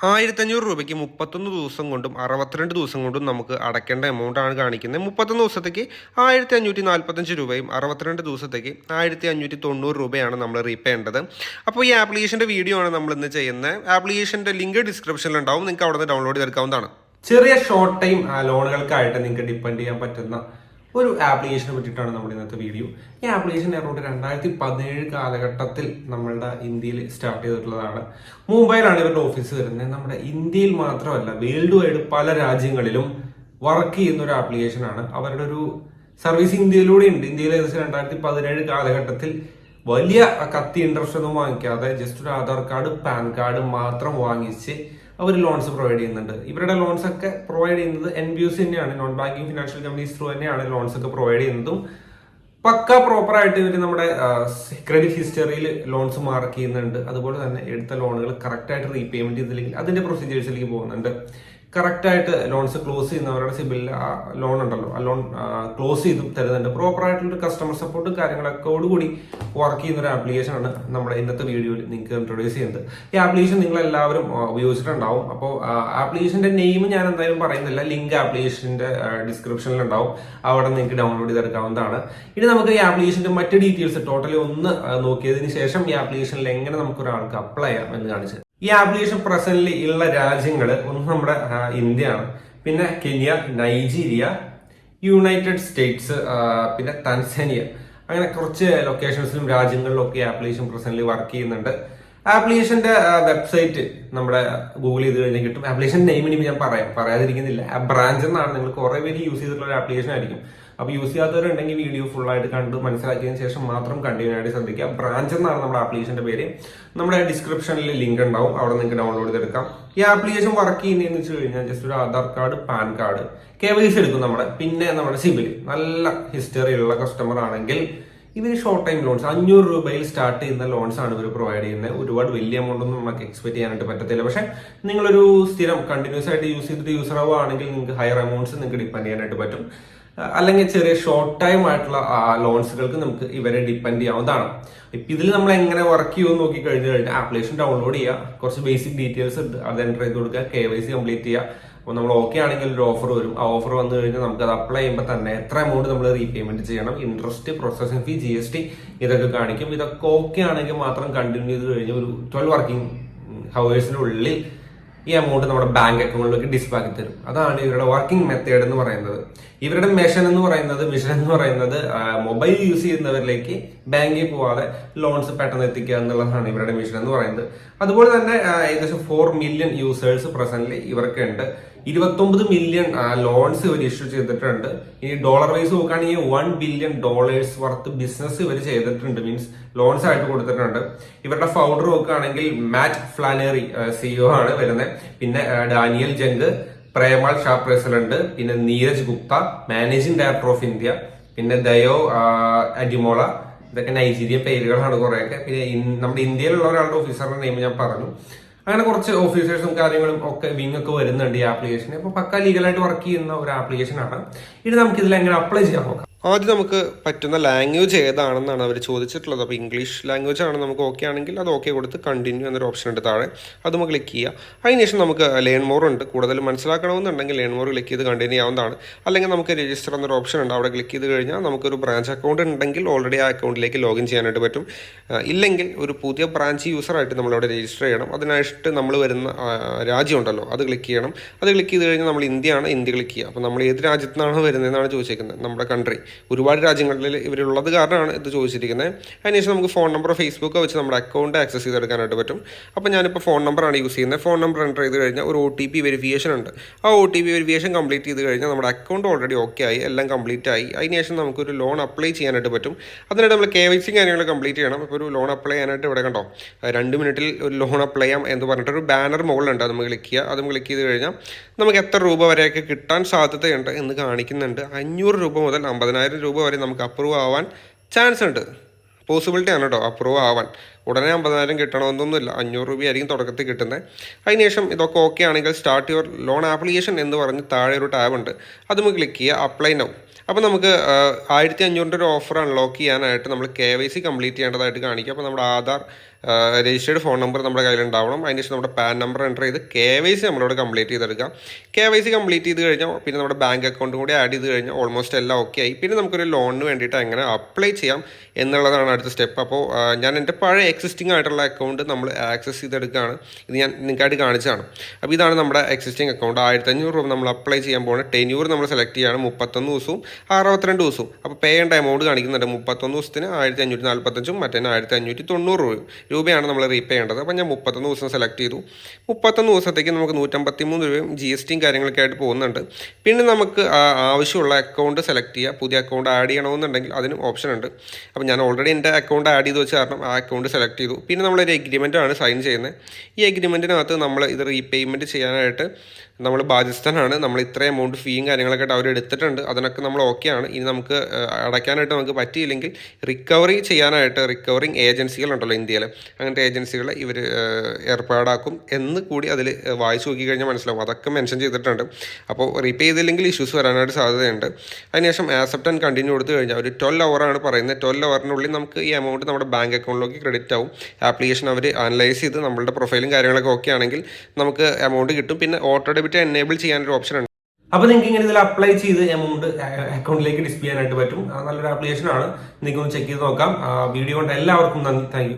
1500 രൂപയ്ക്ക് 31 ദിവസം കൊണ്ടും 62 ദിവസം കൊണ്ടും നമുക്ക് അടയ്ക്കേണ്ട എമൗണ്ടാണ് കാണിക്കുന്നത്. 31 ദിവസത്തേക്ക് 1545 രൂപയും 62 ദിവസത്തേക്ക് 1590 രൂപയാണ് നമ്മൾ റീപേ ചെയ്യേണ്ടത്. അപ്പോൾ ഈ ആപ്ലിക്കേഷൻ്റെ വീഡിയോ ആണ് നമ്മൾ ഇന്ന് ചെയ്യുന്നത്. ആപ്ലിക്കേഷൻ്റെ ലിങ്ക് ഡിസ്ക്രിപ്ഷനിലുണ്ടാവും, നിങ്ങൾക്ക് അവിടെ നിന്ന് ഡൗൺലോഡ് ചെയ്തെടുക്കാവുന്നതാണ്. ചെറിയ ഷോർട്ട് ടൈം ലോണുകൾക്കായിട്ട് നിങ്ങൾക്ക് ഡിപ്പെൻഡ് ചെയ്യാൻ പറ്റുന്ന ഒരു ആപ്ലിക്കേഷനെ പറ്റിയിട്ടാണ് നമ്മുടെ ഇന്നത്തെ വീഡിയോ. ഈ ആപ്ലിക്കേഷൻ അറൗണ്ട് 2017 കാലഘട്ടത്തിൽ നമ്മളുടെ ഇന്ത്യയിൽ സ്റ്റാർട്ട് ചെയ്തിട്ടുള്ളതാണ്. മുംബൈയിലാണ് ഇവരുടെ ഓഫീസ് വരുന്നത്. നമ്മുടെ ഇന്ത്യയിൽ മാത്രമല്ല, വേൾഡ് വൈഡ് പല രാജ്യങ്ങളിലും വർക്ക് ചെയ്യുന്ന ഒരു ആപ്ലിക്കേഷനാണ്. അവരുടെ ഒരു സർവീസ് ഇന്ത്യയിലൂടെ ഉണ്ട്. ഇന്ത്യയിൽ ഏകദേശം 2017 കാലഘട്ടത്തിൽ വലിയ കത്തി ഇൻട്രസ്റ്റ് ഒന്നും വാങ്ങിക്കാതെ ജസ്റ്റ് ഒരു ആധാർ കാർഡ്, പാൻ കാർഡ് മാത്രം വാങ്ങിച്ച് അവർ ലോൺസ് പ്രൊവൈഡ് ചെയ്യുന്നുണ്ട്. ഇവരുടെ ലോൺസ് ഒക്കെ പ്രൊവൈഡ് ചെയ്യുന്നത് NBFC തന്നെയാണ്, non banking financial companies through തന്നെയാണ് ലോൺസ് ഒക്കെ പ്രൊവൈഡ് ചെയ്യുന്നതും. പക്ക പ്രോപ്പറായിട്ട് ഇവർ നമ്മുടെ ക്രെഡിറ്റ് ഹിസ്റ്ററിയിൽ ലോൺസ് മാർക്ക് ചെയ്യുന്നുണ്ട്. അതുപോലെ തന്നെ എടുത്ത ലോണുകൾ കറക്റ്റായിട്ട് റീപേയ്മെന്റ് ചെയ്തില്ലെങ്കിൽ അതിന്റെ പ്രൊസീജിയേഴ്സിലേക്ക് പോകുന്നുണ്ട്. കറക്റ്റായിട്ട് ലോൺസ് ക്ലോസ് ചെയ്യുന്നവരുടെ സിബിലിൽ ആ ലോൺ ഉണ്ടല്ലോ, ആ ലോൺ ക്ലോസ് ചെയ്തും തരുന്നുണ്ട്. പ്രോപ്പറായിട്ടുള്ള കസ്റ്റമർ സപ്പോർട്ടും കാര്യങ്ങളൊക്കെ വർക്ക് ചെയ്യുന്ന ഒരു ആപ്ലിക്കേഷനാണ് നമ്മുടെ ഇന്നത്തെ വീഡിയോയിൽ നിങ്ങൾക്ക് ഇൻട്രൊഡ്യൂസ് ചെയ്യുന്നത്. ഈ ആപ്ലിക്കേഷൻ നിങ്ങൾ എല്ലാവരും ഉപയോഗിച്ചിട്ടുണ്ടാവും. അപ്പോൾ ആപ്ലിക്കേഷന്റെ നെയിം ഞാൻ എന്തായാലും പറയുന്നില്ല, ലിങ്ക് ആപ്ലിക്കേഷന്റെ ഡിസ്ക്രിപ്ഷനിൽ ഉണ്ടാവും, അവിടെ നിങ്ങൾക്ക് ഡൗൺലോഡ് ചെയ്തെടുക്കാവുന്നതാണ്. ഇനി നമുക്ക് ഈ ആപ്ലിക്കേഷന്റെ മറ്റ് ഡീറ്റെയിൽസ് ടോട്ടലി ഒന്ന് നോക്കിയതിന് ശേഷം ഈ ആപ്ലിക്കേഷനിൽ എങ്ങനെ നമുക്ക് ഒരാൾക്ക് അപ്ലൈ ചെയ്യാം എന്ന് കാണിച്ചത്. ഈ ആപ്ലിക്കേഷൻ പ്രസന്റ്ലി ഉള്ള രാജ്യങ്ങൾ ഒന്ന് നമ്മുടെ ഇന്ത്യയാണ്, പിന്നെ കെനിയ, നൈജീരിയ, യുണൈറ്റഡ് സ്റ്റേറ്റ്സ്, പിന്നെ താൻസാനിയ, അങ്ങനെ കുറച്ച് ലൊക്കേഷൻസിലും രാജ്യങ്ങളിലും ഒക്കെ ആപ്ലിക്കേഷൻ പ്രസന്റ്ലി വർക്ക് ചെയ്യുന്നുണ്ട്. ആപ്ലിക്കേഷന്റെ വെബ്സൈറ്റ് നമ്മുടെ ഗൂഗിൾ ചെയ്ത് കഴിഞ്ഞാൽ കിട്ടും. ആപ്ലിക്കേഷൻ നെയിം ഇനി ഞാൻ പറയാതിരിക്കുന്നില്ല. ബ്രാഞ്ച് എന്നാണ്, നിങ്ങൾ കുറെ പേര് യൂസ് ചെയ്തിട്ടുള്ള ഒരു ആപ്ലിക്കേഷൻ ആയിരിക്കും. അപ്പൊ യൂസ് ചെയ്യാത്തവരുണ്ടെങ്കിൽ വീഡിയോ ഫുൾ ആയിട്ട് കണ്ട് മനസ്സിലാക്കിയതിനു ശേഷം മാത്രം കണ്ടിന്യൂ ആയിട്ട് ശ്രദ്ധിക്കുക. ബ്രാഞ്ച് എന്നാണ് നമ്മുടെ ആപ്ലിക്കേഷന്റെ പേര്. നമ്മുടെ ഡിസ്ക്രിപ്ഷനിൽ ലിങ്ക് ഉണ്ടാവും, അവിടെ നിങ്ങൾക്ക് ഡൗൺലോഡ് ചെയ്തെടുക്കാം. ഈ ആപ്ലിക്കേഷൻ വർക്ക് ചെയ്യുന്നതെന്ന് വെച്ച് കഴിഞ്ഞാൽ ജസ്റ്റ് ഒരു Aadhaar card, pan card, KYC എടുക്കും നമ്മുടെ, പിന്നെ നമ്മുടെ സിബിൽ നല്ല ഹിസ്റ്ററി ഉള്ള കസ്റ്റമർ ആണെങ്കിൽ ഇവർ ഷോർട്ട് ടൈം ലോൺസ് 500 രൂപയിൽ സ്റ്റാർട്ട് ചെയ്യുന്ന ലോൺസ് ആണ് ഇവർ പ്രൊവൈഡ് ചെയ്യുന്നത്. ഒരുപാട് വലിയ എമൗണ്ട് ഒന്നും നമുക്ക് എക്സ്പെക്ട് ചെയ്യാനായിട്ട് പറ്റത്തില്ല. പക്ഷെ നിങ്ങളൊരു സ്ഥിരം കണ്ടിന്യൂസ് ആയിട്ട് യൂസ് ചെയ്തിട്ട് യൂസർ ആവുകയാണെങ്കിൽ നിങ്ങൾക്ക് ഹയർ എമൗണ്ട്സ് നിങ്ങൾക്ക് ഡിപ്പെൻഡ് ചെയ്യാനായിട്ട് പറ്റും. അല്ലെങ്കിൽ ചെറിയ ഷോർട്ട് ടൈം ആയിട്ടുള്ള ലോൺസുകൾക്ക് നമുക്ക് ഇവരെ ഡിപ്പെൻഡ് ചെയ്യാവുന്നതാണ്. ഇപ്പൊ ഇതിൽ നമ്മൾ എങ്ങനെ വർക്ക് ചെയ്യുമെന്ന് നോക്കി കഴിഞ്ഞാൽ ആപ്ലിക്കേഷൻ ഡൗൺലോഡ് ചെയ്യുക, കുറച്ച് ബേസിക് ഡീറ്റെയിൽസ് ഉണ്ട്, അത് എൻ്റർ ചെയ്ത് കൊടുക്കുക, KYC കംപ്ലീറ്റ് ചെയ്യുക. അപ്പോൾ നമ്മൾ ഓക്കെ ആണെങ്കിൽ ഒരു ഓഫർ വരും. ആ ഓഫർ വന്നു കഴിഞ്ഞാൽ നമുക്ക് അത് അപ്ലൈ ചെയ്യുമ്പോൾ തന്നെ എത്ര എമൗണ്ട് നമ്മൾ റീപേയ്മെന്റ് ചെയ്യണം, ഇൻട്രസ്റ്റ്, പ്രോസസിംഗ് ഫീ, GST ഇതൊക്കെ കാണിക്കും. ഇതൊക്കെ ഓക്കെ ആണെങ്കിൽ മാത്രം കണ്ടിന്യൂ ചെയ്ത് കഴിഞ്ഞാൽ ഒരു 12 വർക്കിംഗ് ഹവേഴ്സിനുള്ളിൽ ഈ എമൗണ്ട് നമ്മുടെ ബാങ്ക് അക്കൗണ്ടിലേക്ക് ഡിസ്പാക്കി തരും. അതാണ് ഇവരുടെ വർക്കിംഗ് മെത്തേഡ് എന്ന് പറയുന്നത്. ഇവരുടെ മിഷൻ എന്ന് പറയുന്നത് മൊബൈൽ യൂസ് ചെയ്യുന്നവരിലേക്ക് ബാങ്കിൽ പോവാതെ ലോൺസ് പെട്ടെന്ന് എത്തിക്കുക എന്നുള്ളതാണ് ഇവരുടെ മിഷൻ എന്ന് പറയുന്നത്. അതുപോലെ തന്നെ ഏകദേശം 4 മില്യൺ യൂസേഴ്സ് പ്രസന്റ്ലി ഇവർക്കുണ്ട്. 29 മില്യൺ ലോൺസ് ഇവർ ഇഷ്യൂ ചെയ്തിട്ടുണ്ട്. ഇനി ഡോളർ വൈസ് നോക്കുകയാണെങ്കിൽ $1 ബില്യൺ വർത്ത് ബിസിനസ് ഇവർ ചെയ്തിട്ടുണ്ട്, മീൻസ് ലോൺസ് ആയിട്ട് കൊടുത്തിട്ടുണ്ട്. ഇവരുടെ ഫൗണ്ടർ നോക്കുകയാണെങ്കിൽ മാറ്റ് ഫ്ലാനറി CEO ആണ് വരുന്നത്. പിന്നെ ഡാനിയൽ ജംഗ്, പ്രേമാൾ ഷാ പ്രസിഡന്റ്, പിന്നെ Neeraj Gupta managing director of India, പിന്നെ ദയോ അഡിമോള. ഇതൊക്കെ നൈജീരിയൻ പേരുകളാണ് കുറെയൊക്കെ. പിന്നെ നമ്മുടെ ഇന്ത്യയിലുള്ള ഒരാളുടെ ഓഫീസറുടെ നെയിം ഞാൻ പറഞ്ഞു. അങ്ങനെ കുറച്ച് ഓഫീസേഴ്സും കാര്യങ്ങളും ഒക്കെ വിങ് ഒക്കെ വരുന്നുണ്ട് ഈ ആപ്ലിക്കേഷൻ. അപ്പൊ പക്ക ലീഗലായിട്ട് വർക്ക് ചെയ്യുന്ന ഒരു ആപ്ലിക്കേഷൻ ആണ്. ഇനി നമുക്ക് ഇതിൽ എങ്ങനെ അപ്ലൈ ചെയ്യാൻ നോക്കാം. ആദ്യം നമുക്ക് പറ്റുന്ന ലാംഗ്വേജ് ഏതാണെന്നാണ് അവർ ചോദിച്ചിട്ടുള്ളത്. അപ്പോൾ ഇംഗ്ലീഷ് ലാംഗ്വേജ് ആണ് നമുക്ക് ഓക്കെ ആണെങ്കിൽ അത് ഓക്കെ കൊടുത്ത് കണ്ടിന്യൂ എന്നൊരു ഓപ്ഷൻ ഉണ്ട് താഴെ, അത് നമുക്ക് ക്ലിക്ക് ചെയ്യുക. അതിനുശേഷം നമുക്ക് ലേൺ മോർ ഉണ്ട്. കൂടുതൽ മനസ്സിലാക്കണമെന്നുണ്ടെങ്കിൽ ലേൺ മോർ ക്ലിക്ക് ചെയ്ത് കണ്ടിന്യൂ ആവുന്നതാണ്. അല്ലെങ്കിൽ നമുക്ക് രജിസ്റ്റർ എന്നൊരു ഓപ്ഷൻ ഉണ്ട്, അവിടെ ക്ലിക്ക് ചെയ്ത് കഴിഞ്ഞാൽ നമുക്കൊരു ബ്രാഞ്ച് അക്കൗണ്ട് ഉണ്ടെങ്കിൽ ഓൾറെഡി ആ അക്കൗണ്ടിലേക്ക് ലോഗിൻ ചെയ്യാനായിട്ട് പറ്റും. ഇല്ലെങ്കിൽ ഒരു പുതിയ ബ്രാഞ്ച് യൂസറായിട്ട് നമ്മളവിടെ രജിസ്റ്റർ ചെയ്യണം. അതിനായിട്ട് നമ്മൾ വരുന്ന രാജ്യം ഉണ്ടല്ലോ, അത് ക്ലിക്ക് ചെയ്യണം. അത് ക്ലിക്ക് ചെയ്ത് കഴിഞ്ഞാൽ നമ്മൾ ഇന്ത്യയാണ്, ഇന്ത്യ ക്ലിക്ക് ചെയ്യുക. അപ്പോൾ നമ്മൾ ഏത് രാജ്യത്തു നിന്നാണ് വരുന്നതെന്നാണ് ചോദിച്ചിരിക്കുന്നത്, നമ്മുടെ കൺട്രി. ഒരുപാട് രാജ്യങ്ങളിൽ ഇവരുള്ളത് കാരണമാണ് ഇത് ചോദിച്ചിരിക്കുന്നത്. അതിനുശേഷം നമുക്ക് ഫോൺ നമ്പറോ ഫേസ്ബുക്കോ വെച്ച് നമ്മുടെ അക്കൗണ്ട് ആക്സസ് ചെയ്തെടുക്കാനായിട്ട് പറ്റും. അപ്പോൾ ഞാനിപ്പോൾ ഫോൺ നമ്പറാണ് യൂസ് ചെയ്യുന്നത്. ഫോൺ നമ്പർ എൻ്റർ ചെയ്ത് കഴിഞ്ഞാൽ ഒരു OTP വെരിഫിക്കേഷൻ ഉണ്ട്. ആ OTP വെരിഫിക്കേഷൻ കംപ്ലീറ്റ് ചെയ്ത് കഴിഞ്ഞാൽ നമ്മുടെ അക്കൗണ്ട് ഓൾറെഡി ഓക്കെ ആയി, എല്ലാം കംപ്ലീറ്റ് ആയി. അതിനുശേഷം നമുക്കൊരു ലോൺ അപ്ലൈ ചെയ്യാനായിട്ട് പറ്റും. അതിനായിട്ട് നമ്മൾ KYC കാര്യങ്ങൾ കംപ്ലീറ്റ് ചെയ്യണം. ഇപ്പോൾ ഒരു ലോൺ അപ്ലൈ ചെയ്യാനായിട്ട് ഇവിടെ കണ്ടോ 2 മിനിറ്റിൽ ഒരു ലോൺ അപ്ലൈ ചെയ്യാം എന്ന് പറഞ്ഞിട്ടൊരു ബാനർ മുകളിലുണ്ട്, അത് നമ്മൾ ക്ലിക്ക് ചെയ്യുക. അത് ക്ലിക്ക് ചെയ്ത് കഴിഞ്ഞാൽ നമുക്ക് എത്ര രൂപ വരെയൊക്കെ കിട്ടാൻ സാധ്യതയുണ്ട് എന്ന് കാണിക്കുന്നുണ്ട്. 500 രൂപ മുതൽ 50,000 രൂപ വരെ നമുക്ക് അപ്രൂവ് ആവാൻ ചാൻസ് ഉണ്ട്. പോസിബിലിറ്റി ആണ് കേട്ടോ അപ്രൂവ് ആവാൻ. ഉടനെ 50,000 കിട്ടണമെന്നൊന്നുമില്ല, 500 രൂപയായിരിക്കും തുടക്കത്തിൽ കിട്ടുന്നത്. അതിനുശേഷം ഇതൊക്കെ ഓക്കെ ആണെങ്കിൽ സ്റ്റാർട്ട് യുവർ ലോൺ ആപ്ലിക്കേഷൻ എന്ന് പറഞ്ഞ് താഴെ ഒരു ടാബ് ഉണ്ട്, അത് നമുക്ക് ക്ലിക്ക് ചെയ്യുക, അപ്ലൈ നൗ. അപ്പോൾ നമുക്ക് 1500 ഒരു ഓഫർ അൺലോക്ക് ചെയ്യാനായിട്ട് നമ്മൾ KYC കംപ്ലീറ്റ് ചെയ്യേണ്ടതായിട്ട് കാണിക്കും. അപ്പോൾ നമ്മുടെ ആധാർ രജിസ്റ്റേർഡ് ഫോൺ നമ്പർ നമ്മുടെ കയ്യിലുണ്ടാവണം. അതിനുശേഷം നമ്മുടെ പാൻ നമ്പർ എൻ്റർ ചെയ്ത് KYC നമ്മളോട് കംപ്ലീറ്റ് ചെയ്തെടുക്കാം. KYC കംപ്ലീറ്റ് ചെയ്ത് കഴിഞ്ഞാൽ പിന്നെ നമ്മുടെ ബാങ്ക് അക്കൗണ്ടും കൂടി ആഡ് ചെയ്ത് കഴിഞ്ഞാൽ ഓൾമോസ്റ്റ് എല്ലാം ഓക്കെ ആയി. പിന്നെ നമുക്കൊരു ലോണിന് വേണ്ടിയിട്ട് എങ്ങനെ അപ്ലൈ ചെയ്യാം എന്നുള്ളതാണ് അടുത്ത സ്റ്റെപ്പ്. അപ്പോൾ ഞാൻ എൻ്റെ പഴയ എക്സിസ്റ്റിംഗ് ആയിട്ടുള്ള അക്കൗണ്ട് നമ്മൾ ആക്സസ് ചെയ്തെടുക്കുകയാണ്. ഇത് ഞാൻ നിങ്ങൾക്കായിട്ട് കാണിച്ചതാണ്. അപ്പോൾ ഇതാണ് നമ്മുടെ എക്സിസ്റ്റിംഗ് അക്കൗണ്ട്. 1500 രൂപ നമ്മൾ അപ്ലൈ ചെയ്യാൻ പോകുന്നത്. ടെന്യൂർ നമ്മൾ സെലക്ട് ചെയ്യുകയാണ് 31 ദിവസവും 62 ദിവസവും. അപ്പോൾ പേ ചെയ്യേണ്ട എമൗണ്ട് കാണിക്കുന്നുണ്ട്. 31 ദിവസത്തിന് 1545, മറ്റേതിന് 1590 രൂപയാണ് നമ്മൾ റീപേ ചെയ്യേണ്ടത്. അപ്പോൾ ഞാൻ 31 ദിവസം സെലക്ട് ചെയ്തു. 31 ദിവസത്തേക്ക് നമുക്ക് 153 രൂപയും GSTയും കാര്യങ്ങളൊക്കെ ആയിട്ട് പോകുന്നുണ്ട്. പിന്നെ നമുക്ക് ആവശ്യമുള്ള അക്കൗണ്ട് സെലക്ട് ചെയ്യുക. പുതിയ അക്കൗണ്ട് ആഡ് ചെയ്യണമെന്നുണ്ടെങ്കിൽ അതിനും ഓപ്ഷൻ ഉണ്ട്. അപ്പോൾ ഞാൻ ഓൾറെഡി എൻ്റെ അക്കൗണ്ട് ആഡ് ചെയ്ത് വെച്ച കാരണം ആ അക്കൗണ്ട് സെലക്ട് ചെയ്തു. പിന്നെ നമ്മളൊരു എഗ്രിമെൻ്റ് ആണ് സൈൻ ചെയ്യുന്നത്. ഈ എഗ്രിമെൻറ്റിനകത്ത് നമ്മൾ ഇത് റീപേയ്മെൻറ്റ് ചെയ്യാനായിട്ട് നമ്മൾ ബാധ്യസ്ഥനാണ്. നമ്മൾ ഇത്ര എമൗണ്ട് ഫീയും കാര്യങ്ങളൊക്കെ ആയിട്ട് അവർ എടുത്തിട്ടുണ്ട്. അതിനൊക്കെ നമ്മൾ ഓക്കെയാണ്. ഇനി നമുക്ക് അടയ്ക്കാനായിട്ട് നമുക്ക് പറ്റിയില്ലെങ്കിൽ റിക്കവറി ചെയ്യാനായിട്ട് റിക്കവറിങ് ഏജൻസികളുണ്ടല്ലോ ഇന്ത്യയിൽ, അങ്ങനത്തെ ഏജൻസികൾ ഇവർ ഏർപ്പാടാക്കും എന്ന് കൂടി അതിൽ വായിച്ച് നോക്കി കഴിഞ്ഞാൽ മനസ്സിലാവും. അതൊക്കെ മെൻഷൻ ചെയ്തിട്ടുണ്ട്. അപ്പോൾ റീപേ ചെയ്തില്ലെങ്കിൽ ഇഷ്യൂസ് വരാനായിട്ട് സാധ്യതയുണ്ട്. അതിനുശേഷം ആക്സെപ്റ്റ് ആൻഡ് കണ്ടിന്യൂ കൊടുത്തു കഴിഞ്ഞാൽ ഒരു 12 അവറാണ് പറയുന്നത്. 12 അവറിനുള്ളിൽ നമുക്ക് ഈ എമൗണ്ട് നമ്മുടെ ബാങ്ക് അക്കൗണ്ടിലേക്ക് ക്രെഡിറ്റ് ആവും. ആപ്ലിക്കേഷൻ അവർ അനലൈസ് ചെയ്ത് നമ്മളുടെ പ്രൊഫൈലും കാര്യങ്ങളൊക്കെ ഓക്കെ ആണെങ്കിൽ നമുക്ക് എമൗണ്ട് കിട്ടും. പിന്നെ ഓട്ടോ ഡെബിറ്റ് എനേബിൾ ചെയ്യാനൊരു ഓപ്ഷൻ ഉണ്ട്. അപ്പോൾ നിങ്ങൾക്ക് ഇങ്ങനെ ഇതിൽ അപ്ലൈ ചെയ്ത് എമൗണ്ട് അക്കൗണ്ടിലേക്ക് ഡിസ്പ്ലേ ചെയ്യാനായിട്ട് പറ്റും. നല്ലൊരു ആപ്ലിക്കേഷൻ ആണ്. നിങ്ങൾക്ക് ഒന്ന് ചെക്ക് ചെയ്ത് നോക്കാം. വീഡിയോ കൊണ്ട് എല്ലാവർക്കും നന്ദി. Thank you.